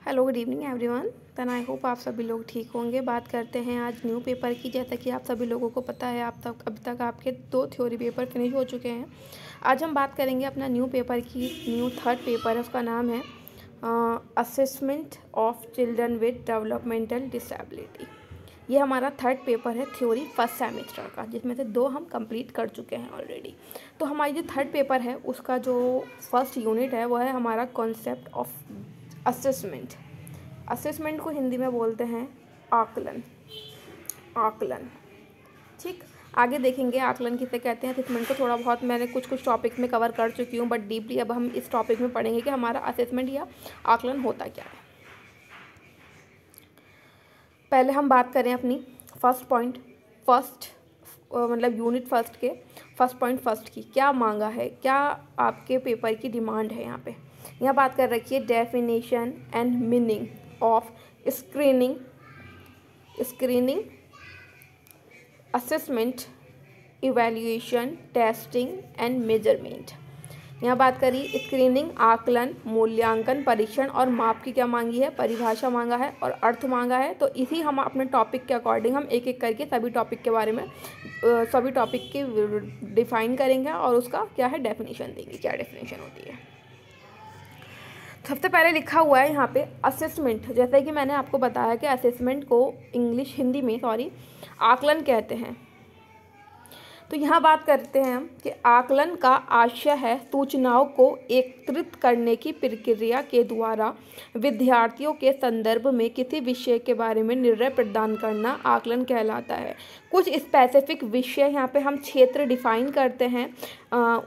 Hello good evening everyone. Then I hope आप सभी लोग ठीक होंगे। बात करते हैं आज न्यू पेपर की। जैसा कि आप सभी लोगों को पता है अभी तक आपके 2 थ्योरी पेपर फिनिश हो चुके हैं। आज हम बात करेंगे अपना न्यू पेपर की। न्यू थर्ड पेपर है, उसका नाम है assessment of children with developmental disability. ये हमारा थर्ड पेपर है थ्योरी फर्स्ट सेमेस्टर का, जिसमें से 2 हम कंप्लीट कर चुके हैं ऑलरेडी। तो हमारी जो थर्ड पेपर है उसका जो फर्स्ट यूनिट है वो है हमारा कॉन्सेप्ट ऑफ असेसमेंट। असेसमेंट को हिंदी में बोलते हैं आकलन। ठीक, आगे देखेंगे आकलन किसे कहते हैं। असेसमेंट को थोड़ा बहुत मैंने कुछ टॉपिक में कवर कर चुकी हूँ, बट डीपली अब हम इस टॉपिक में पढ़ेंगे कि हमारा असेसमेंट या आकलन होता क्या है। पहले हम बात करें अपनी मतलब यूनिट फर्स्ट के फर्स्ट की क्या मांगा है, क्या आपके पेपर की डिमांड है। यहाँ बात कर रखी है definition and meaning of screening, assessment, evaluation, testing and measurement. यहाँ बात करी स्क्रीनिंग, आकलन, मूल्यांकन, परीक्षण और माप की क्या मांगी है, परिभाषा मांगा है और अर्थ मांगा है। तो इसी हम अपने टॉपिक के अकॉर्डिंग हम एक एक करके सभी टॉपिक के बारे में सभी टॉपिक की डिफाइन करेंगे और उसका क्या है डेफिनेशन देंगे, क्या डेफिनेशन होती है। सबसे पहले लिखा हुआ है यहाँ पे असेसमेंट। जैसे कि मैंने आपको बताया कि असेसमेंट को हिंदी में आकलन कहते हैं। तो यहाँ बात करते हैं हम कि आकलन का आशय है सूचनाओं को एकत्रित करने की प्रक्रिया के द्वारा विद्यार्थियों के संदर्भ में किसी विषय के बारे में निर्णय प्रदान करना आकलन कहलाता है। कुछ स्पेसिफिक विषय यहाँ पे हम क्षेत्र डिफाइन करते हैं,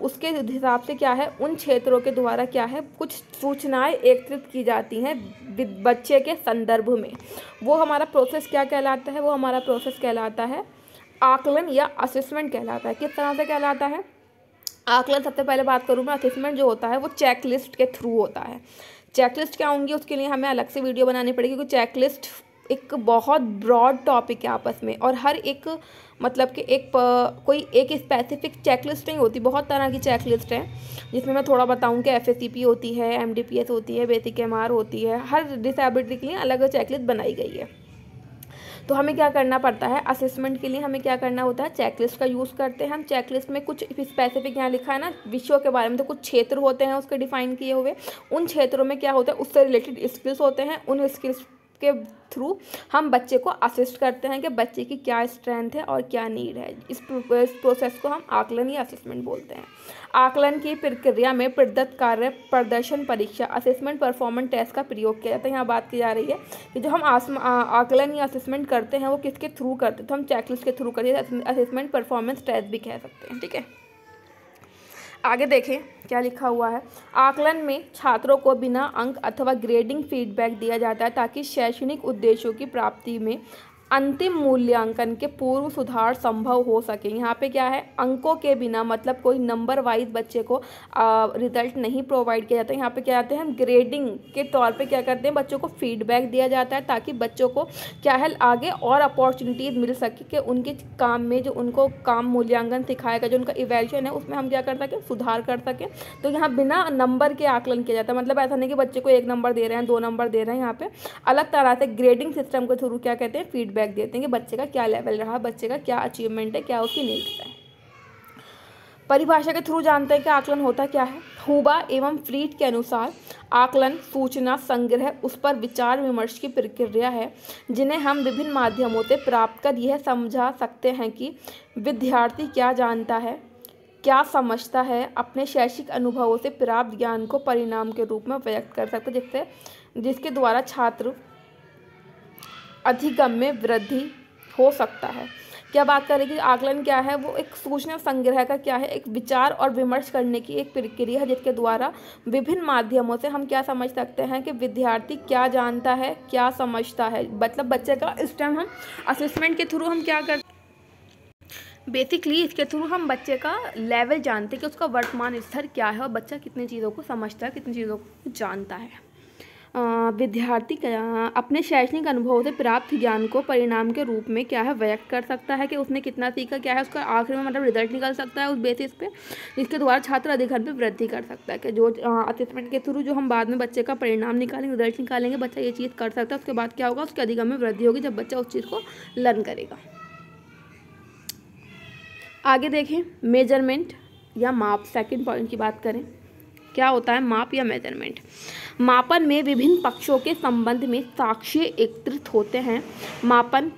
उसके हिसाब से क्या है उन क्षेत्रों के द्वारा क्या है कुछ सूचनाएं एकत्रित की जाती हैं बच्चे के संदर्भ में। वो हमारा प्रोसेस क्या कहलाता है, वो हमारा प्रोसेस कहलाता है आकलन या असेसमेंट कहलाता है। किस तरह से कहलाता है आकलन। सबसे पहले बात करूँ मैं, असेसमेंट जो होता है वो चेकलिस्ट के थ्रू होता है। चेकलिस्ट क्या होंगी उसके लिए हमें अलग से वीडियो बनानी पड़ेगी, क्योंकि चेकलिस्ट एक बहुत ब्रॉड टॉपिक है आपस में, और हर एक मतलब कि कोई एक स्पेसिफिक चेकलिस्ट नहीं होती, बहुत तरह की चेकलिस्ट है। जिसमें मैं थोड़ा बताऊं कि FACP होती है, MDPS होती है, बेसिक MR होती है। हर डिसेबिलिटी के लिए अलग चेकलिस्ट बनाई गई है। तो हमें क्या करना पड़ता है असेसमेंट के लिए, हमें क्या करना होता है चेकलिस्ट का यूज़ करते हैं हम। चेकलिस्ट में कुछ स्पेसिफिक यहाँ लिखा है ना विषयों के बारे में, तो कुछ क्षेत्र होते हैं उसके डिफाइन किए हुए। उन क्षेत्रों में क्या होता है उससे रिलेटेड स्किल्स होते हैं। उन स्किल्स के थ्रू हम बच्चे को असिस्ट करते हैं कि बच्चे की क्या स्ट्रेंथ है और क्या नीड है। इस प्रोसेस को हम आकलन या असेसमेंट बोलते हैं। आकलन की प्रक्रिया में प्रदत्त कार्य प्रदर्शन परीक्षा असेसमेंट परफॉर्मेंस टेस्ट का प्रयोग किया जाता है। यहाँ बात की जा रही है कि जो हम आकलन या असेसमेंट करते हैं वो किसके थ्रू करते हैं, तो हम चेकलिस्ट के थ्रू करते हैं। असेसमेंट परफॉर्मेंस टेस्ट भी कह सकते हैं। ठीक है, आगे देखें क्या लिखा हुआ है। आकलन में छात्रों को बिना अंक अथवा ग्रेडिंग फीडबैक दिया जाता है ताकि शैक्षणिक उद्देश्यों की प्राप्ति में अंतिम मूल्यांकन के पूर्व सुधार संभव हो सके। यहाँ पे क्या है अंकों के बिना, मतलब कोई नंबर वाइज बच्चे को रिजल्ट नहीं प्रोवाइड किया जाता है। यहाँ पे क्या आते हैं हम ग्रेडिंग के तौर पे क्या करते हैं बच्चों को फीडबैक दिया जाता है, ताकि बच्चों को क्या है आगे और अपॉर्चुनिटीज़ मिल सके कि उनके काम में जो उनको काम मूल्यांकन सिखाएगा, जो उनका इवैल्यूएशन है उसमें हम क्या कर सकें सुधार कर सकें। तो यहाँ बिना नंबर के आकलन किया जाता है, मतलब ऐसा नहीं कि बच्चे को 1 नंबर दे रहे हैं 2 नंबर दे रहे हैं। यहाँ पे अलग तरह से ग्रेडिंग सिस्टम के थ्रू क्या कहते हैं फीडबैक देते हैं कि बच्चे का क्या लेवल रहा, बच्चे का क्या अचीवमेंट है, क्या उसकी नीड्स है। परिभाषा के थ्रू जानते हैं कि आकलन होता क्या है। हुबा एवं फ्रीड के अनुसार आकलन सूचना संग्रह उस पर विचार विमर्श की प्रक्रिया है जिन्हें हम विभिन्न माध्यमों से प्राप्त कर यह समझा सकते हैं कि विद्यार्थी क्या जानता है, क्या समझता है, अपने शैक्षिक अनुभवों से प्राप्त ज्ञान को परिणाम के रूप में व्यक्त कर सकते हैं, जिसके द्वारा छात्र अधिगम में वृद्धि हो सकता है। क्या बात करें कि आकलन क्या है, वो एक सूचना संग्रह का क्या है एक विचार और विमर्श करने की एक प्रक्रिया है, जिसके द्वारा विभिन्न माध्यमों से हम क्या समझ सकते हैं कि विद्यार्थी क्या जानता है, क्या समझता है। मतलब बच्चे का इस टाइम हम असेसमेंट के थ्रू हम क्या करते हैं बेसिकली इसके थ्रू हम बच्चे का लेवल जानते हैं कि उसका वर्तमान स्तर क्या है और बच्चा कितनी चीज़ों को समझता है, कितनी चीज़ों को जानता है। विद्यार्थी अपने शैक्षणिक अनुभव से प्राप्त ज्ञान को परिणाम के रूप में क्या है व्यक्त कर सकता है कि उसने कितना सीखा, क्या है उसका आखिर में मतलब रिजल्ट निकल सकता है उस बेसिस पे, जिसके द्वारा छात्र अधिगम में वृद्धि कर सकता है कि जो असेसमेंट के थ्रू जो हम बाद में बच्चे का परिणाम निकालेंगे, रिजल्ट निकालेंगे, बच्चा ये चीज़ कर सकता है, उसके बाद क्या होगा, उसके अधिगम में वृद्धि होगी जब बच्चा उस चीज़ को लर्न करेगा। आगे देखें मेजरमेंट या माप, सेकंड पॉइंट की बात करें, क्या होता है माप या मेजरमेंट। मापन में विभिन्न पक्षों के संबंध में साक्ष्य एकत्रित होते हैं। मापन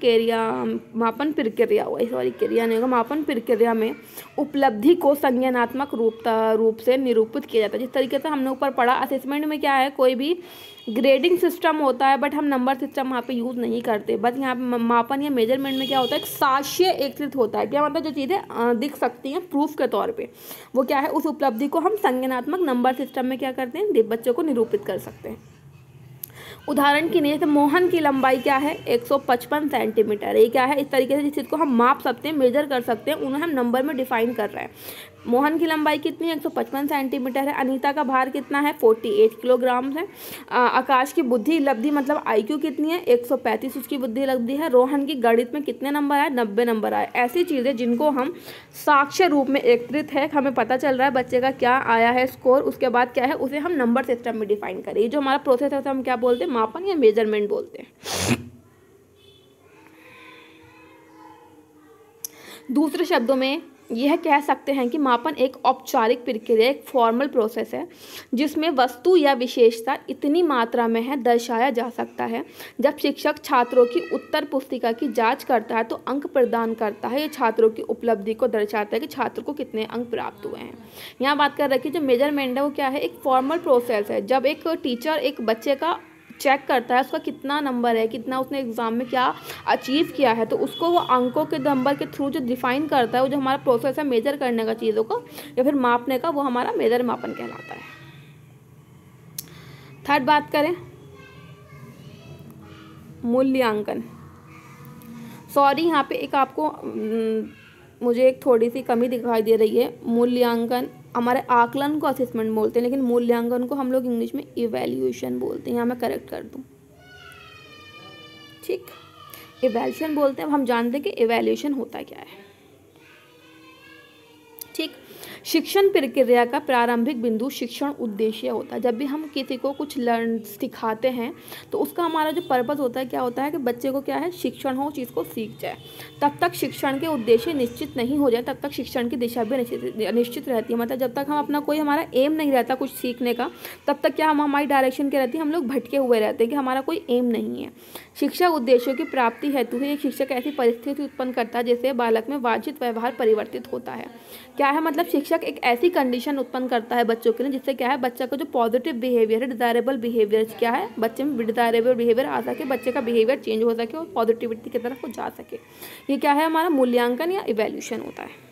प्रक्रिया में उपलब्धि को संज्ञानात्मक रूप से निरूपित किया जाता है। जिस तरीके से हमने ऊपर पढ़ा, असेसमेंट में क्या है, कोई भी ग्रेडिंग सिस्टम होता है बट हम नंबर सिस्टम वहाँ पे यूज़ नहीं करते। बस यहाँ पे मापन या मेजरमेंट में क्या होता है, एक साक्ष्य एकत्रित होता है। क्या मतलब जो चीज़ें दिख सकती हैं प्रूफ के तौर पे, वो क्या है, उस उपलब्धि को हम संज्ञानात्मक नंबर सिस्टम में क्या करते हैं, बच्चों को निरूपित कर सकते हैं। उदाहरण के लिए जैसे मोहन की लंबाई क्या है, 155 सेंटीमीटर। ये क्या है, इस तरीके से जिस चीज़ को हम माप सकते हैं, मेजर कर सकते हैं, उन्हें हम नंबर में डिफाइन कर रहे हैं। मोहन की लंबाई कितनी है, 155 सेंटीमीटर है। अनीता का भार कितना है, 48 किलोग्राम है। आकाश की बुद्धि लब्धि मतलब IQ कितनी है, 135 उसकी बुद्धि लब्धि है। रोहन की गणित में कितने नंबर आए, 90 नंबर आए। ऐसी चीज़ें जिनको हम साक्ष्य रूप में एकत्रित है, हमें पता चल रहा है बच्चे का क्या आया है स्कोर, उसके बाद क्या है, उसे हम नंबर सिस्टम में डिफाइन करें। ये जो हमारा प्रोसेस है उसे हम क्या बोलते हैं, मापन या मेजरमेंट बोलते हैं। दूसरे शब्दों में यह कह सकते हैं कि मापन एक औपचारिक प्रक्रिया, एक फॉर्मल प्रोसेस है जिसमें वस्तु या विशेषता इतनी मात्रा में है दर्शाया जा सकता है। जब शिक्षक छात्रों की उत्तर पुस्तिका की जांच करता है तो अंक प्रदान करता है। ये छात्रों की उपलब्धि को दर्शाता है कि छात्र को कितने अंक प्राप्त हुए हैं। यहाँ बात कर रखी जो मेजरमेंट है वो क्या है, एक फॉर्मल प्रोसेस है। जब एक टीचर एक बच्चे का चेक करता है, उसका कितना नंबर है, कितना उसने एग्ज़ाम में क्या अचीव किया है, तो उसको वो अंकों के नंबर के थ्रू जो डिफाइन करता है, वो जो हमारा प्रोसेस है मेजर करने का चीज़ों को या फिर मापने का, वो हमारा मेजर मापन कहलाता है। थर्ड बात करें मूल्यांकन। सॉरी, यहाँ पे एक आपको मुझे एक थोड़ी सी कमी दिखाई दे रही है। मूल्यांकन, हमारे आकलन को असेसमेंट बोलते हैं, लेकिन मूल्यांकन को हम लोग इंग्लिश में इवैल्यूएशन बोलते हैं। यहाँ मैं करेक्ट कर दूँ, ठीक, इवैल्यूएशन बोलते हैं। हम जानते हैं कि इवैल्यूएशन होता क्या है, ठीक। शिक्षण प्रक्रिया का प्रारंभिक बिंदु शिक्षण उद्देश्य होता है। जब भी हम किसी को कुछ लर्न सिखाते हैं तो उसका हमारा जो पर्पस होता है, क्या होता है कि बच्चे को क्या है, शिक्षण हो, चीज़ को सीख जाए। तब तक शिक्षण के उद्देश्य निश्चित नहीं हो जाए, तब तक शिक्षण की दिशा भी निश्चित रहती है। मतलब जब तक हम अपना कोई हमारा एम नहीं रहता कुछ सीखने का, तब तक क्या हम हमारी डायरेक्शन क्या रहती है, हम लोग भटके हुए रहते हैं कि हमारा कोई एम नहीं है। शिक्षा उद्देश्यों की प्राप्ति हेतु ही एक शिक्षक ऐसी परिस्थिति उत्पन्न करता है जिससे बालक में वांछित व्यवहार परिवर्तित होता है। क्या है, मतलब शिक्षक एक ऐसी कंडीशन उत्पन्न करता है बच्चों के लिए जिससे क्या है, बच्चा का जो पॉजिटिव बिहेवियर है, डिजायरेबल बिहेवियर क्या है, बच्चे में डिजायरेबल बिहेवियर आ सके, बच्चे का बिहेवियर चेंज हो सके और पॉजिटिविटी की तरफ वो जा सके। ये क्या है, हमारा मूल्यांकन या इवैल्यूएशन होता है।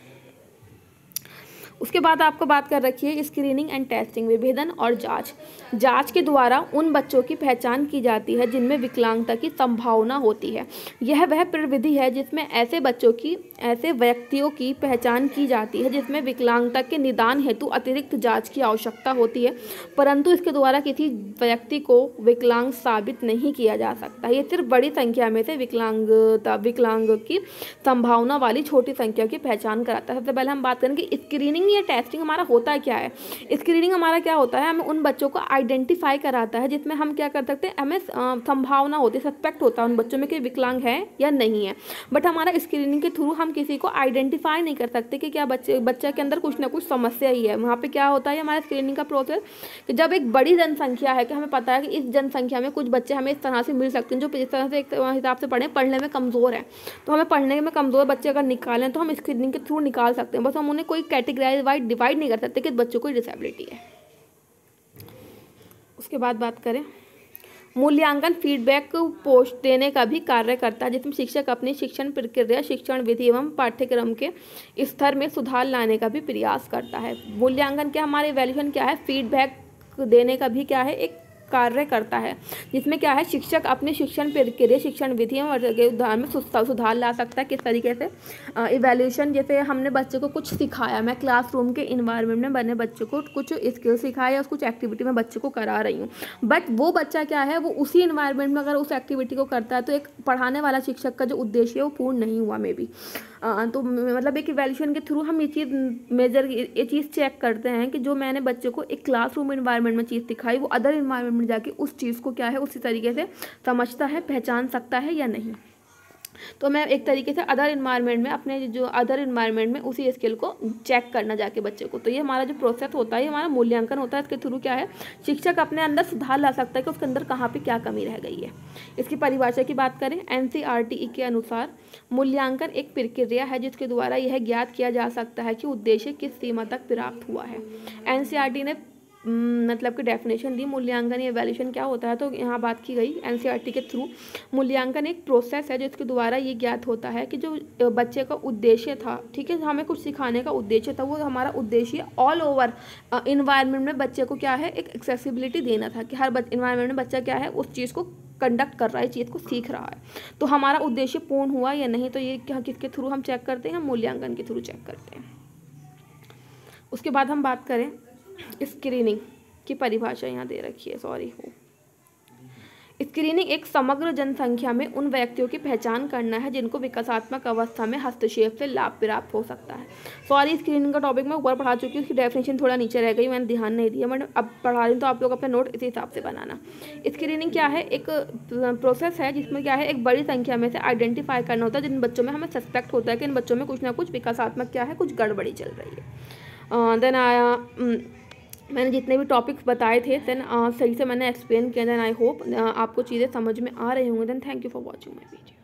उसके बाद आपको बात कर रखी है स्क्रीनिंग एंड टेस्टिंग, विभेदन और जांच। जांच के द्वारा उन बच्चों की पहचान की जाती है जिनमें विकलांगता की संभावना होती है। यह वह प्रविधि है जिसमें ऐसे व्यक्तियों की पहचान की जाती है जिसमें विकलांगता के निदान हेतु अतिरिक्त जांच की आवश्यकता होती है, परंतु इसके द्वारा किसी व्यक्ति को विकलांग साबित नहीं किया जा सकता। ये सिर्फ बड़ी संख्या में से विकलांग की संभावना वाली छोटी संख्या की पहचान कराता है। सबसे पहले हम बात करेंगे स्क्रीनिंग या टेस्टिंग हमारा होता है क्या है। स्क्रीनिंग हमारा क्या होता है, हमें उन बच्चों को आइडेंटिफाई कराता है जिसमें हम क्या कर सकते हैं, हमें संभावना होती है, सस्पेक्ट होता है उन बच्चों में कि विकलांग है या नहीं है। बट हमारा स्क्रीनिंग के थ्रू हम किसी को आइडेंटिफाई नहीं कर सकते कि क्या बच्चे के अंदर कुछ ना कुछ समस्या ही है। वहाँ पे क्या होता है हमारा स्क्रीनिंग का प्रोसेस, कि जब एक बड़ी जनसंख्या है कि हमें पता है कि इस जनसंख्या में कुछ बच्चे हमें इस तरह से मिल सकते हैं जो इस तरह से एक हिसाब से पढ़ने में कमज़ोर है, तो हमें पढ़ने में कमज़ोर बच्चे अगर निकालें तो हम स्क्रीनिंग के थ्रू निकाल सकते हैं। बस हम उन्हें कोई कैटेगराइज वाइज डिवाइड नहीं कर सकते कि बच्चों को डिसेबिलिटी है। उसके बाद बात करें मूल्यांकन, फीडबैक पोस्ट देने का भी कार्य करता है जिसमें शिक्षक अपनी शिक्षण प्रक्रिया, शिक्षण विधि एवं पाठ्यक्रम के स्तर में सुधार लाने का भी प्रयास करता है। मूल्यांकन क्या, हमारे इवैल्यूएशन क्या है, फीडबैक देने का भी क्या है, एक कार्य करता है, जिसमें क्या है शिक्षक अपने शिक्षण प्रक्रिया, शिक्षण विधियों और उदाहरण में सुधार ला सकता है। किस तरीके से? इवैल्यूएशन, जैसे हमने बच्चे को कुछ सिखाया, मैं क्लासरूम के इन्वायरमेंट में बने बच्चे को कुछ स्किल सिखाया, कुछ एक्टिविटी में बच्चे को करा रही हूँ, बट वो बच्चा क्या है, वो उसी इन्वायरमेंट में अगर उस एक्टिविटी को करता है तो एक पढ़ाने वाला शिक्षक का जो उद्देश्य है वो पूर्ण नहीं हुआ मे बी। तो मतलब एक इवैल्यूएशन के थ्रू हम ये चीज़ चेक करते हैं कि जो मैंने बच्चे को एक क्लासरूम इन्वायरमेंट में चीज़ सिखाई, वो अदर इन्वायरमेंट में जाके उस चीज़ को क्या है उसी तरीके से समझता है, पहचान सकता है या नहीं। तो मैं एक तरीके से अदर इन्वायरमेंट में, अपने जो अदर इन्वायरमेंट में उसी स्किल को चेक करना जाके बच्चे को। तो ये हमारा जो प्रोसेस होता है, ये हमारा मूल्यांकन होता है। इसके थ्रू क्या है शिक्षक अपने अंदर सुधार ला सकता है कि उसके अंदर कहाँ पे क्या कमी रह गई है। इसकी परिभाषा की बात करें, NCERT के अनुसार मूल्यांकन एक प्रक्रिया है जिसके द्वारा यह ज्ञात किया जा सकता है कि उद्देश्य किस सीमा तक प्राप्त हुआ है। NCERT ने मतलब कि डेफिनेशन दी मूल्यांकन या इवैल्यूएशन क्या होता है। तो यहाँ बात की गई NCERT के थ्रू मूल्यांकन एक प्रोसेस है जिसके द्वारा ये ज्ञात होता है कि जो बच्चे का उद्देश्य था, ठीक है, हमें कुछ सिखाने का उद्देश्य था, वो हमारा उद्देश्य ऑल ओवर इन्वायरमेंट में बच्चे को क्या है एक एक्सेसिबिलिटी देना था कि हर इन्वायरमेंट में बच्चा क्या है उस चीज़ को कंडक्ट कर रहा है, चीज़ को सीख रहा है। तो हमारा उद्देश्य पूर्ण हुआ या नहीं, तो ये क्या किसके थ्रू हम चेक करते हैं, मूल्यांकन के थ्रू चेक करते हैं। उसके बाद हम बात करें स्क्रीनिंग की परिभाषा यहाँ दे रखी है, स्क्रीनिंग एक समग्र जनसंख्या में उन व्यक्तियों की पहचान करना है जिनको विकासात्मक अवस्था में हस्तक्षेप से लाभ प्राप्त हो सकता है। स्क्रीनिंग का टॉपिक मैं ऊपर पढ़ा चुकी हूँ, उसकी डेफिनेशन थोड़ा नीचे रह गई, मैंने ध्यान नहीं दिया, बट अब पढ़ा रही हूँ तो आप लोग अपना नोट इसी हिसाब से बनाना। स्क्रीनिंग क्या है, एक प्रोसेस है जिसमें क्या है एक बड़ी संख्या में से आइडेंटिफाई करना होता है जिन बच्चों में हमें सस्पेक्ट होता है कि इन बच्चों में कुछ ना कुछ विकासात्मक क्या है, कुछ गड़बड़ी चल रही है। देन आया मैंने जितने भी टॉपिक्स बताए थे देन सही से मैंने एक्सप्लेन किया। देन आई होप आपको चीज़ें समझ में आ रही होंगी। Then thank you for watching my video.